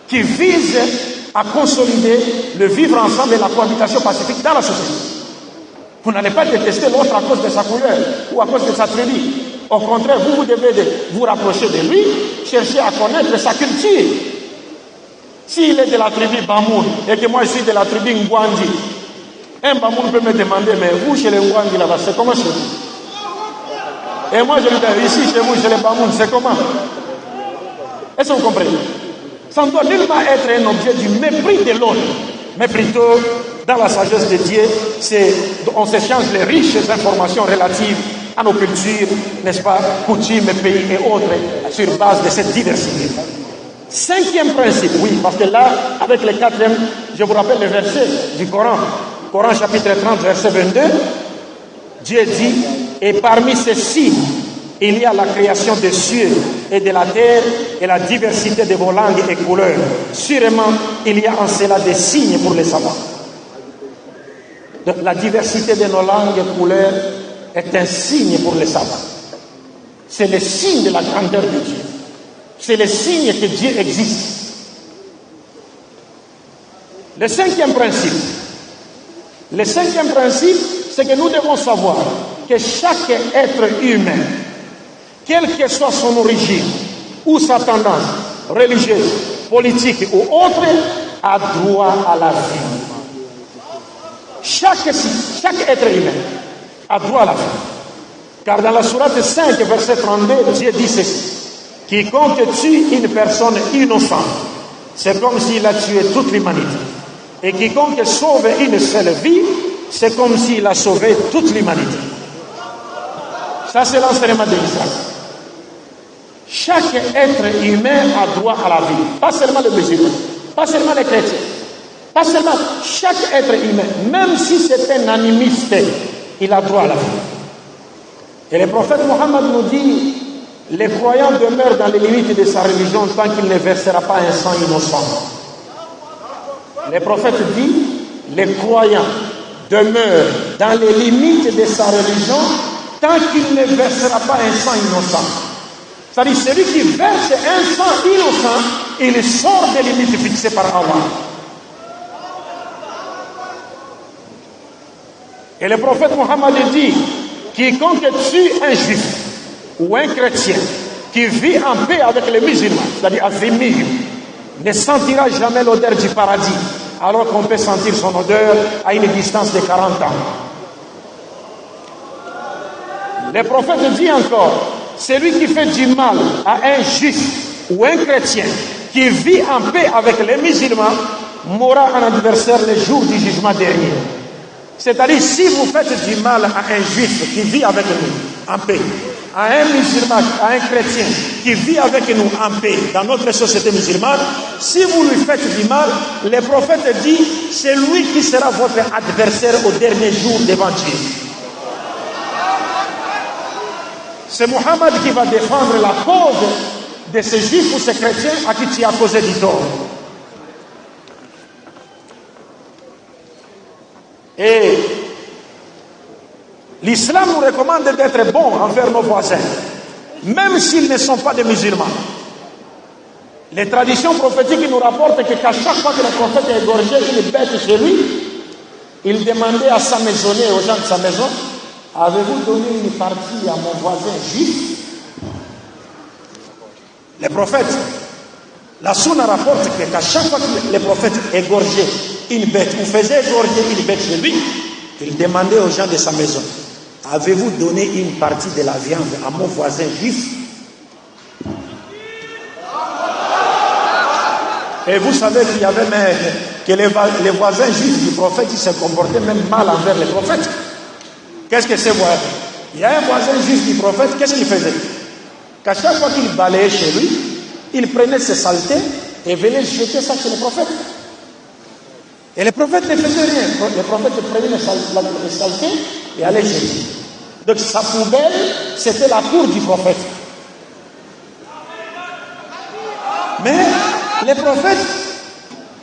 qui vise à consolider le vivre ensemble et la cohabitation pacifique dans la société. Vous n'allez pas détester l'autre à cause de sa couleur ou à cause de sa tribu. Au contraire, vous devez vous rapprocher de lui, chercher à connaître sa culture. S'il est de la tribu Bamoun et que moi je suis de la tribu Ngwandi, un Bamoun peut me demander, mais vous chez les Ngwandi là-bas, c'est comment chez vous? Et moi je lui dis, ici chez vous, chez les Bamoun, c'est comment? Est-ce que vous comprenez? Ça ne doit nullement être un objet du mépris de l'autre, mais plutôt, dans la sagesse de Dieu, on s'échange les riches informations relatives à nos cultures, n'est-ce pas, coutumes, pays et autres, sur base de cette diversité. Cinquième principe, oui, parce que là, avec le quatrième, je vous rappelle le verset du Coran. Coran chapitre 30, verset 22. Dieu dit, et parmi ces signes, il y a la création des cieux et de la terre et la diversité de vos langues et couleurs. Sûrement, il y a en cela des signes pour les savants. Donc, la diversité de nos langues et couleurs est un signe pour les savants. C'est le signe de la grandeur de Dieu. C'est le signe que Dieu existe. Le cinquième principe, c'est que nous devons savoir que chaque être humain, quelle que soit son origine ou sa tendance religieuse, politique ou autre, a droit à la vie. Chaque être humain a droit à la vie. Car dans la sourate 5, verset 32, Dieu dit ceci. Quiconque tue une personne innocente, c'est comme s'il a tué toute l'humanité. Et quiconque sauve une seule vie, c'est comme s'il a sauvé toute l'humanité. Ça, c'est l'enseignement de l'islam. Chaque être humain a droit à la vie. Pas seulement les musulmans, pas seulement les chrétiens. Pas seulement chaque être humain, même si c'est un animiste, il a droit à la vie. Et le prophète Mohammed nous dit, les croyants demeurent dans les limites de sa religion tant qu'il ne versera pas un sang innocent. Le prophète dit, les croyants demeurent dans les limites de sa religion tant qu'il ne versera pas un sang innocent. C'est-à-dire, celui qui verse un sang innocent, il sort des limites fixées par Allah. Et le prophète Mohammed dit, quiconque tue un juif ou un chrétien qui vit en paix avec les musulmans, c'est-à-dire azimir, ne sentira jamais l'odeur du paradis, alors qu'on peut sentir son odeur à une distance de 40 ans. Le prophète dit encore, celui qui fait du mal à un juif ou un chrétien qui vit en paix avec les musulmans mourra en adversaire le jour du jugement dernier. C'est-à-dire, si vous faites du mal à un juif qui vit avec nous en paix, à un musulman, à un chrétien qui vit avec nous en paix dans notre société musulmane, si vous lui faites du mal, le prophète dit, c'est lui qui sera votre adversaire au dernier jour devant Dieu. C'est Mohammed qui va défendre la cause de ces juifs ou ces chrétiens à qui tu as causé du tort. Et l'islam nous recommande d'être bons envers nos voisins, même s'ils ne sont pas des musulmans. Les traditions prophétiques nous rapportent qu'à chaque fois que le prophète égorgeait une bête chez lui, il demandait à sa maisonnée, aux gens de sa maison, avez-vous donné une partie à mon voisin juif? Les prophètes, la sunna rapporte qu'à chaque fois que le prophète égorgeait une bête, ou faisait égorger une bête chez lui, il demandait aux gens de sa maison, avez-vous donné une partie de la viande à mon voisin juif? Et vous savez qu'il y avait même que les voisins juifs du prophète, ils se comportaient même mal envers les prophètes. Qu'est-ce que c'est voisin? Il y a un voisin juif du prophète, qu'est-ce qu'il faisait? Qu'à chaque fois qu'il balayait chez lui, il prenait ses saletés et venait jeter ça chez le prophète. Et le prophète ne faisait rien. Le prophète prenait les saletés et allait jeter. Donc sa poubelle, c'était la cour du prophète. Mais les prophètes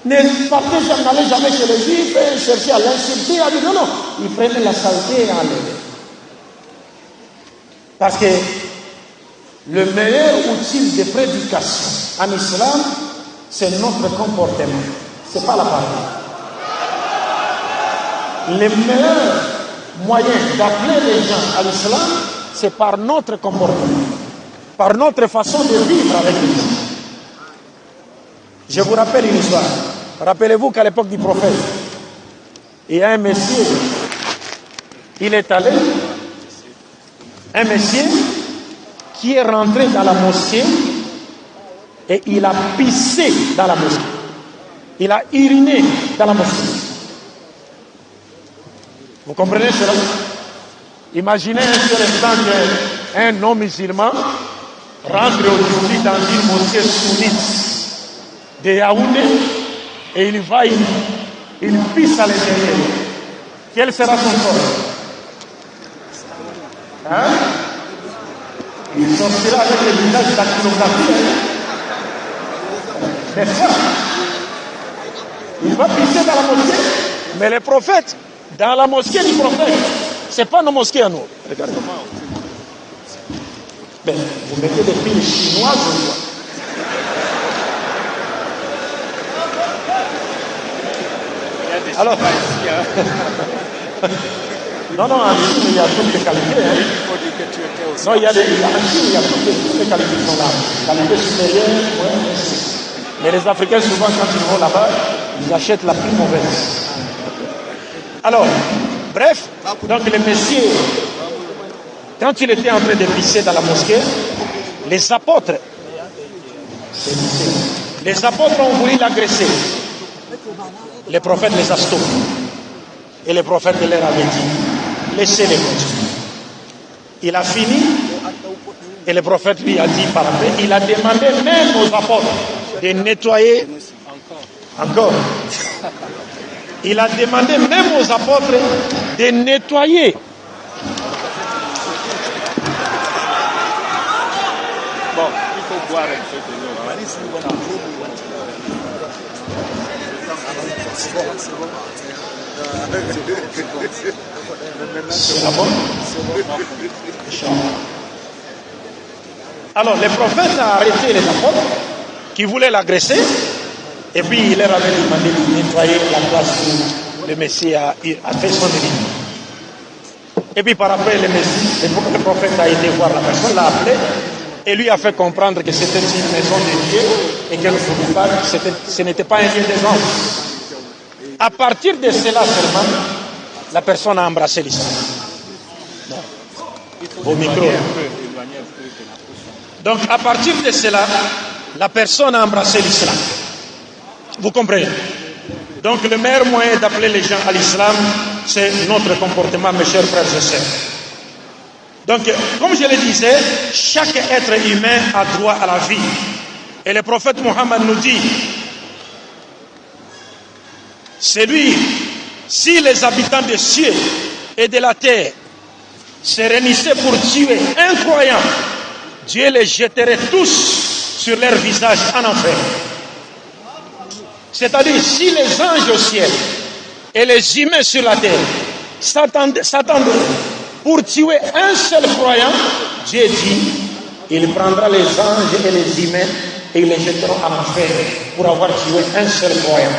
n'allaient jamais chez les juifs et cherchaient à l'insulter. Il a dit non, ils prenaient la saleté et enlevaient. Parce que le meilleur outil de prédication en islam, c'est notre comportement. Ce n'est pas la parole. Le meilleur moyen d'appeler les gens à l'islam, c'est par notre comportement, par notre façon de vivre avec les gens. Je vous rappelle une histoire. Rappelez-vous qu'à l'époque du prophète, il y a un monsieur, il est allé, un monsieur qui est rentré dans la mosquée et il a pissé dans la mosquée. Il a uriné dans la mosquée. Vous comprenez cela? Imaginez un seul instant qu'un non-musulman rentre aujourd'hui dans une mosquée sunnite de Yaoundé et il va, il pisse à l'intérieur. Quel sera son corps? Hein? Il sortira avec le visage dactylographié. N'est-ce pas? Il va pisser dans la mosquée. Mais les prophètes, dans la mosquée du prophète, c'est pas nos mosquées à nous. Regardez. Ben, vous mettez des piles chinoises ou quoi? Alors, non, en Chine, il y a toutes les qualités. Hein. Non, il y a des, en Chine, il y a toutes les qualités qui sont là. Qualité supérieure, ouais. Mais les Africains, souvent, quand ils vont là-bas, ils achètent la plus mauvaise. Alors, bref, donc le monsieur, quand il était en train de pisser dans la mosquée, les apôtres ont voulu l'agresser. Les prophètes les a stoppés. Et les prophètes leur avaient dit, laissez-les continuer. Il a fini, et le prophète lui a dit par après, il a demandé même aux apôtres de nettoyer encore. Il a demandé même aux apôtres de nettoyer. Bon, il faut boire un peu de l'eau. C'est la bonne. Alors, le prophète a arrêté les apôtres qui voulaient l'agresser, et puis il leur avait demandé de nettoyer la place où le Messie a fait son élit. Et puis par après, le prophète a été voir la personne, l'a appelé, et lui a fait comprendre que c'était une maison de Dieu et que ce n'était pas un lieu des hommes. À partir de cela seulement, la personne a embrassé l'islam. Au micro. Donc à partir de cela, la personne a embrassé l'islam. Vous comprenez? Donc le meilleur moyen d'appeler les gens à l'islam, c'est notre comportement, mes chers frères et sœurs. Donc, comme je le disais, chaque être humain a droit à la vie. Et le prophète Mohammed nous dit, c'est lui, si les habitants des cieux et de la terre se réunissaient pour tuer un croyant, Dieu les jetterait tous sur leur visage en enfer. C'est-à-dire, si les anges au ciel et les humains sur la terre s'attendaient pour tuer un seul croyant, Dieu dit, il prendra les anges et les humains et ils les jetteront en enfer pour avoir tué un seul croyant.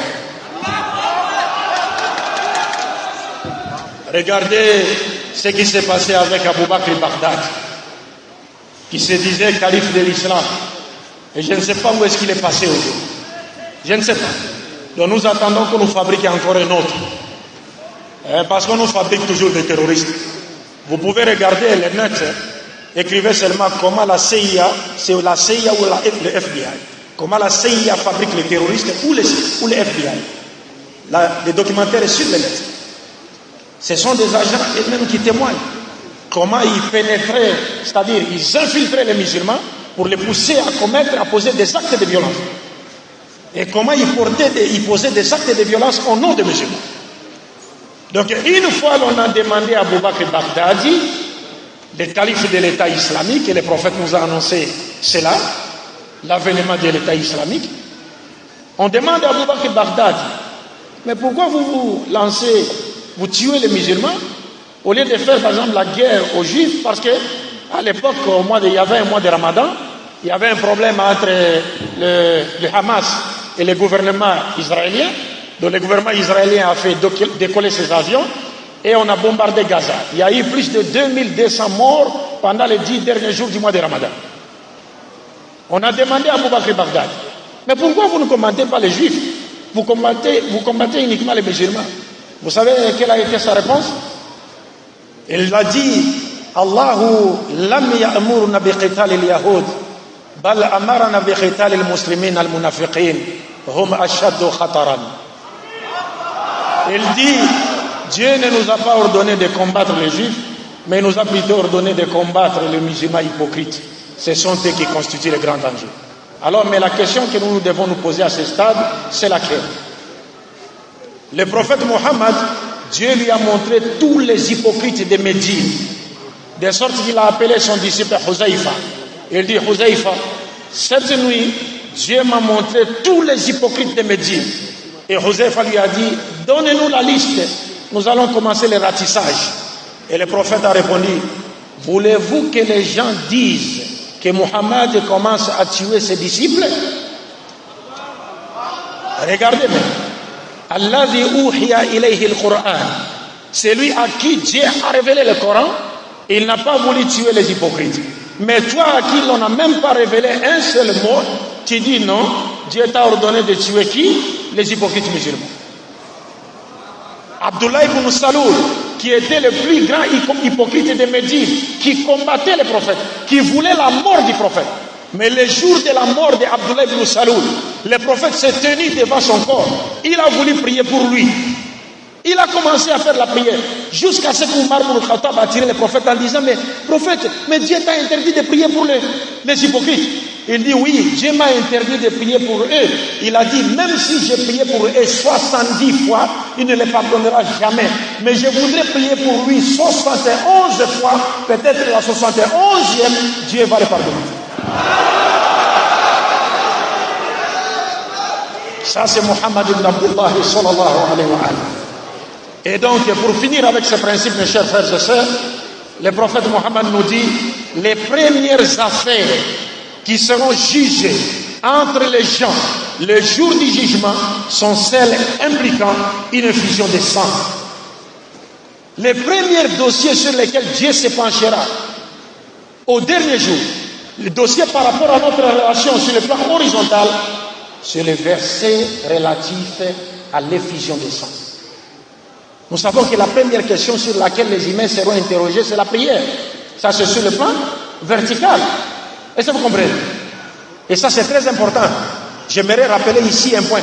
Regardez ce qui s'est passé avec Abou Bakr Baghdad, qui se disait calife de l'islam. Et je ne sais pas où est-ce qu'il est passé aujourd'hui. Je ne sais pas. Donc nous attendons qu'on nous fabrique encore un autre. Parce qu'on nous fabrique toujours des terroristes. Vous pouvez regarder les net, écrivez seulement comment la CIA, c'est la CIA ou le FBI, comment la CIA fabrique les terroristes ou les FBI. Les documentaires sur le net. Ce sont des agents eux-mêmes qui témoignent. Comment ils pénétraient, c'est-à-dire ils infiltraient les musulmans pour les pousser à poser des actes de violence. Et comment ils posaient des actes de violence au nom des musulmans. Donc une fois l'on a demandé à Abou Bakr Baghdadi, le calife de l'État islamique, et le prophète nous a annoncé cela, l'avènement de l'État islamique, on demande à Abou Bakr Baghdadi, mais pourquoi vous lancez, vous tuez les musulmans, au lieu de faire par exemple la guerre aux juifs, parce que à l'époque, il y avait un mois de Ramadan, il y avait un problème entre le Hamas et le gouvernement israélien. Donc le gouvernement israélien a fait décoller ses avions et on a bombardé Gaza. Il y a eu plus de 2200 morts pendant les 10 derniers jours du mois de Ramadan. On a demandé à Abou Bakr Baghdad, mais pourquoi vous ne combattez pas les juifs? Vous combattez uniquement les musulmans. Vous savez quelle a été sa réponse? Il a dit, Allahu lam ya'murna bi qital al-yahud bal amarna bi qital al-muslimin al-munafiqin hum ashaddu khataran. Il dit, Dieu ne nous a pas ordonné de combattre les juifs, mais il nous a plutôt ordonné de combattre les musulmans hypocrites. Ce sont eux qui constituent le grand danger. Alors, mais la question que nous devons nous poser à ce stade, c'est laquelle? Le prophète Mohammed, Dieu lui a montré tous les hypocrites de Médine, de sorte qu'il a appelé son disciple Huzaifa. Il dit, Huzaifa, cette nuit, Dieu m'a montré tous les hypocrites de Médine. Et Huzaifa lui a dit, donnez-nous la liste, nous allons commencer le ratissage. Et le prophète a répondu, voulez-vous que les gens disent que Mohammed commence à tuer ses disciples? Regardez même. Alladhi uhiya ilayhi al-Qur'an. C'est lui à qui Dieu a révélé le Coran. Il n'a pas voulu tuer les hypocrites. Mais toi à qui l'on n'a même pas révélé un seul mot, tu dis non, Dieu t'a ordonné de tuer qui? Les hypocrites musulmans. Abdullah ibn Saloul, qui était le plus grand hypocrite de Médine, qui combattait le prophète, qui voulait la mort du prophète. Mais le jour de la mort d'Abdullah ibn Saloul, le prophète s'est tenu devant son corps. Il a voulu prier pour lui. Il a commencé à faire la prière. Jusqu'à ce qu'Omar ibn Khattab a tiré le prophète en disant, mais prophète, mais Dieu t'a interdit de prier pour les hypocrites. Il dit, oui, Dieu m'a interdit de prier pour eux. Il a dit, même si j'ai prié pour eux 70 fois, il ne les pardonnera jamais. Mais je voudrais prier pour lui 71 fois, peut-être la 71e, Dieu va le pardonner. Ça, c'est Mohammed ibn Abdullah sallallahu alayhi wa sallam. Et donc, pour finir avec ce principe, mes chers frères et sœurs, le prophète Mohammed nous dit, les premières affaires qui seront jugées entre les gens le jour du jugement sont celles impliquant une effusion de sang. Les premiers dossiers sur lesquels Dieu se penchera au dernier jour, le dossier par rapport à notre relation sur le plan horizontal, c'est le verset relatif à l'effusion de sang. Nous savons que la première question sur laquelle les humains seront interrogés, c'est la prière. Ça, c'est sur le plan vertical. Est-ce que vous comprenez? Et ça, c'est très important. J'aimerais rappeler ici un point.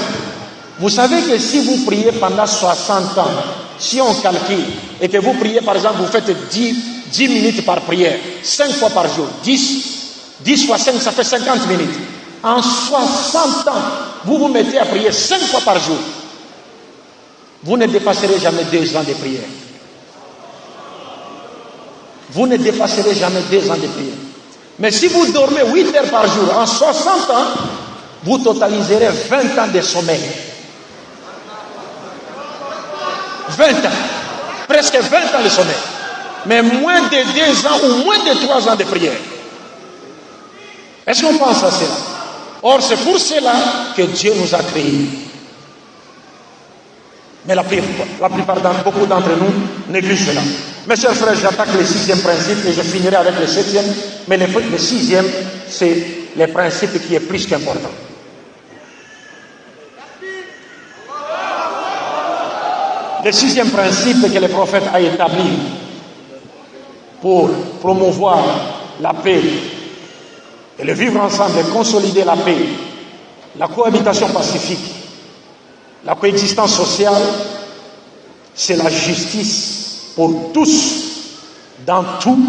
Vous savez que si vous priez pendant 60 ans, si on calcule, et que vous priez, par exemple, vous faites 10 minutes par prière, 5 fois par jour, 10 fois 5, ça fait 50 minutes. En 60 ans, vous vous mettez à prier 5 fois par jour. Vous ne dépasserez jamais 2 ans de prière. Vous ne dépasserez jamais 2 ans de prière. Mais si vous dormez 8 heures par jour, en 60 ans, vous totaliserez 20 ans de sommeil. 20 ans. Presque 20 ans de sommeil. Mais moins de 2 ans ou moins de 3 ans de prière. Est-ce qu'on pense à cela? Or, c'est pour cela que Dieu nous a créés. Mais beaucoup d'entre nous négligent cela. Mes chers frères, j'attaque le 6e principe et je finirai avec le 7e. Mais le 6e, c'est le principe qui est plus qu'important. Le 6e principe que le prophète a établi pour promouvoir la paix et le vivre ensemble et consolider la paix, la cohabitation pacifique, la coexistence sociale, c'est la justice pour tous, dans tout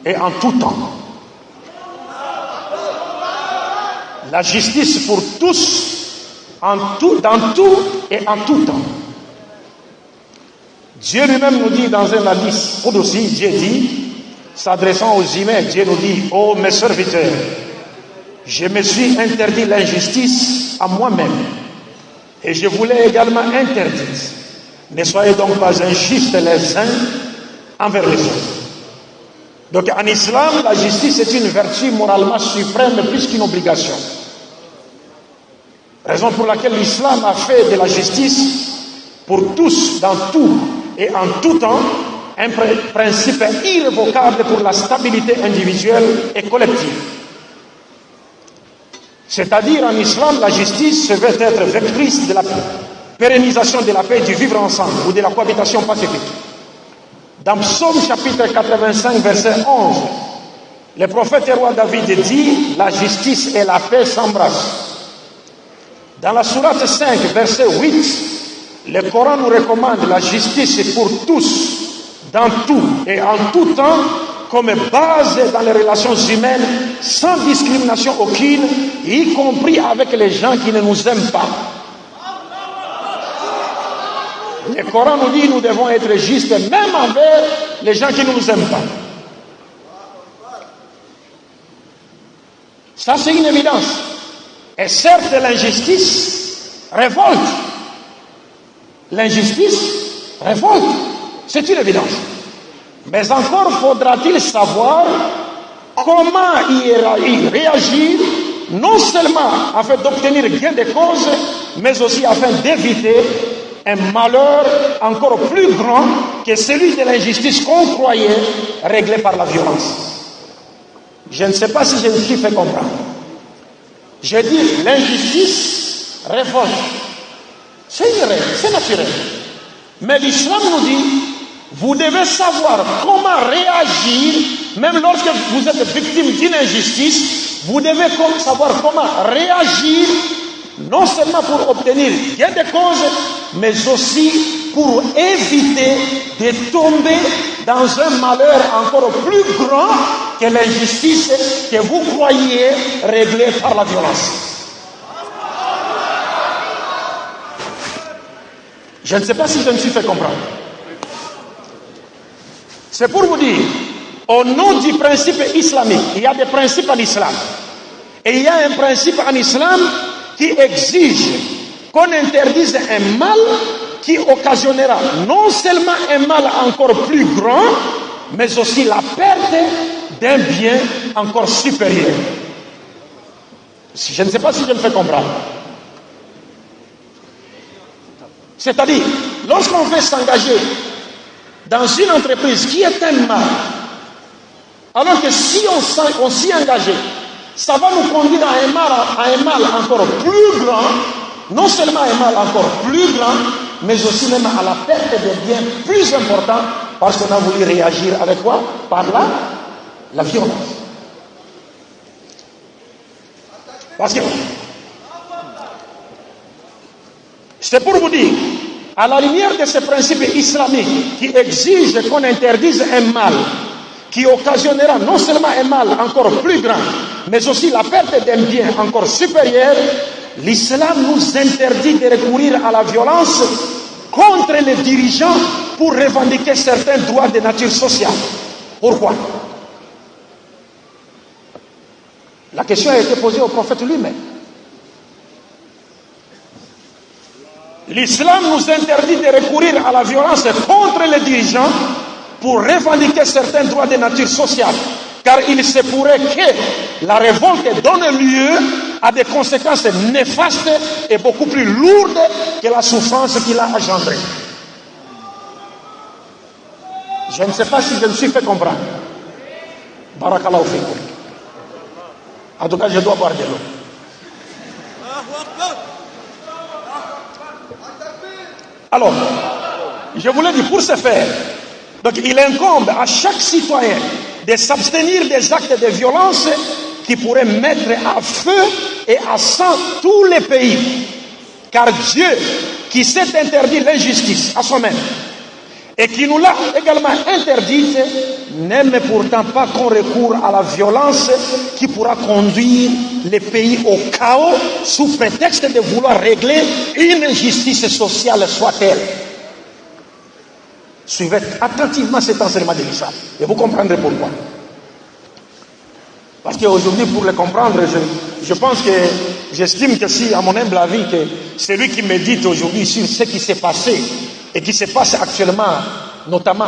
et en tout temps. La justice pour tous, dans tout et en tout temps. Dieu lui-même nous dit dans un hadith, aussi Dieu dit, s'adressant aux humains, Dieu nous dit, ô mes serviteurs, je me suis interdit l'injustice à moi-même. Et je vous l'ai également interdite. Ne soyez donc pas injustes les uns envers les autres. Donc en islam, la justice est une vertu moralement suprême plus qu'une obligation. Raison pour laquelle l'islam a fait de la justice pour tous, dans tout et en tout temps, un principe irrévocable pour la stabilité individuelle et collective. C'est-à-dire, en islam, la justice se veut être vectrice de la pérennisation de la paix, du vivre ensemble ou de la cohabitation pacifique. Dans Psaume chapitre 85, verset 11, le prophète et roi David dit, la justice et la paix s'embrassent. Dans la sourate 5, verset 8, le Coran nous recommande la justice pour tous, dans tout et en tout temps, comme base dans les relations humaines, sans discrimination aucune, y compris avec les gens qui ne nous aiment pas. Le Coran nous dit que nous devons être justes même envers les gens qui ne nous aiment pas. Ça, c'est une évidence. Et certes, l'injustice révolte. L'injustice révolte. C'est une évidence. Mais encore faudra-t-il savoir comment y réagir, non seulement afin d'obtenir gain de cause, mais aussi afin d'éviter un malheur encore plus grand que celui de l'injustice qu'on croyait réglée par la violence. Je ne sais pas si je me suis fait comprendre. Je dis l'injustice révolte. C'est vrai, c'est naturel. Mais l'islam nous dit, vous devez savoir comment réagir, même lorsque vous êtes victime d'une injustice, vous devez savoir comment réagir, non seulement pour obtenir gain de cause, mais aussi pour éviter de tomber dans un malheur encore plus grand que l'injustice que vous croyez réglée par la violence. Je ne sais pas si je me suis fait comprendre. C'est pour vous dire, au nom du principe islamique, il y a des principes en islam. Et il y a un principe en islam qui exige qu'on interdise un mal qui occasionnera non seulement un mal encore plus grand, mais aussi la perte d'un bien encore supérieur. Je ne sais pas si je me fais comprendre. C'est-à-dire, lorsqu'on veut s'engager dans une entreprise qui est un mal, alors que si on s'y engage, ça va nous conduire à un mal encore plus grand, non seulement un mal encore plus grand, mais aussi même à la perte de biens plus importants, parce qu'on a voulu réagir avec quoi? Par la violence. Parce que c'est pour vous dire, à la lumière de ces principes islamiques qui exigent qu'on interdise un mal qui occasionnera non seulement un mal encore plus grand, mais aussi la perte d'un bien encore supérieur, l'islam nous interdit de recourir à la violence contre les dirigeants pour revendiquer certains droits de nature sociale. Pourquoi? La question a été posée au prophète lui-même. L'islam nous interdit de recourir à la violence contre les dirigeants pour revendiquer certains droits de nature sociale. Car il se pourrait que la révolte donne lieu à des conséquences néfastes et beaucoup plus lourdes que la souffrance qu'il a engendrée. Je ne sais pas si je me suis fait comprendre. Barakallahu fikum. En tout cas, je dois boire de l'eau. Alors, je voulais dire, pour ce faire, donc il incombe à chaque citoyen de s'abstenir des actes de violence qui pourraient mettre à feu et à sang tous les pays. Car Dieu, qui s'est interdit l'injustice à soi-même, et qui nous l'a également interdite, n'aime pourtant pas qu'on recourt à la violence qui pourra conduire les pays au chaos sous prétexte de vouloir régler une injustice sociale soit-elle. Suivez attentivement cet enseignement de l'islam et vous comprendrez pourquoi. Parce qu'aujourd'hui, pour le comprendre, je pense que, j'estime que si, à mon humble avis, que celui qui médite aujourd'hui sur ce qui s'est passé et qui se passe actuellement, notamment